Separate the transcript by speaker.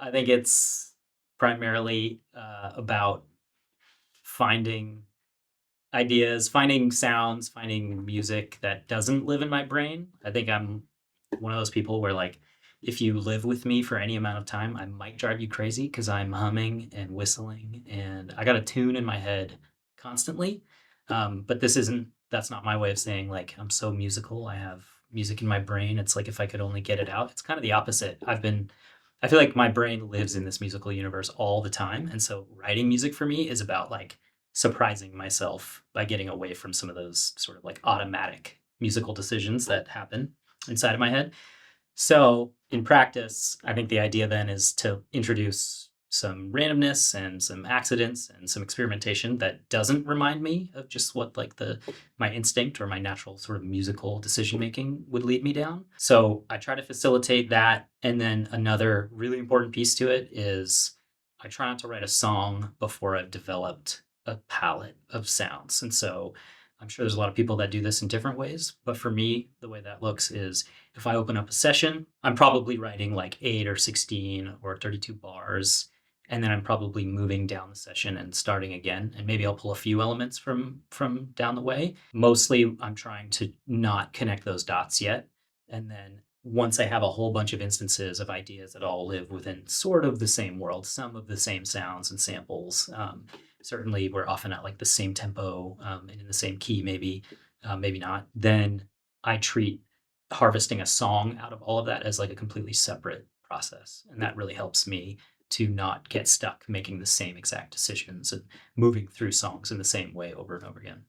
Speaker 1: I think it's primarily about finding ideas, finding sounds, finding music that doesn't live in my brain. I think I'm one of those people where, like, if you live with me for any amount of time, I might drive you crazy because I'm humming and whistling and I got a tune in my head constantly. But that's not my way of saying, like, I'm so musical. I have music in my brain. It's like if I could only get it out. It's kind of the opposite. I feel like my brain lives in this musical universe all the time. And so writing music for me is about like surprising myself by getting away from some of those sort of like automatic musical decisions that happen inside of my head. So in practice, I think the idea then is to introduce some randomness and some accidents and some experimentation that doesn't remind me of just what like the my instinct or my natural sort of musical decision making would lead me down. So I try to facilitate that. And then another really important piece to it is I try not to write a song before I've developed a palette of sounds. And so I'm sure there's a lot of people that do this in different ways, but for me, the way that looks is if I open up a session, I'm probably writing like 8 or 16 or 32 bars, and then I'm probably moving down the session and starting again, and maybe I'll pull a few elements from down the way. Mostly, I'm trying to not connect those dots yet, and then once I have a whole bunch of instances of ideas that all live within sort of the same world, some of the same sounds and samples. Certainly, we're often at like the same tempo and in the same key, maybe not. Then I treat harvesting a song out of all of that as like a completely separate process. And that really helps me to not get stuck making the same exact decisions and moving through songs in the same way over and over again.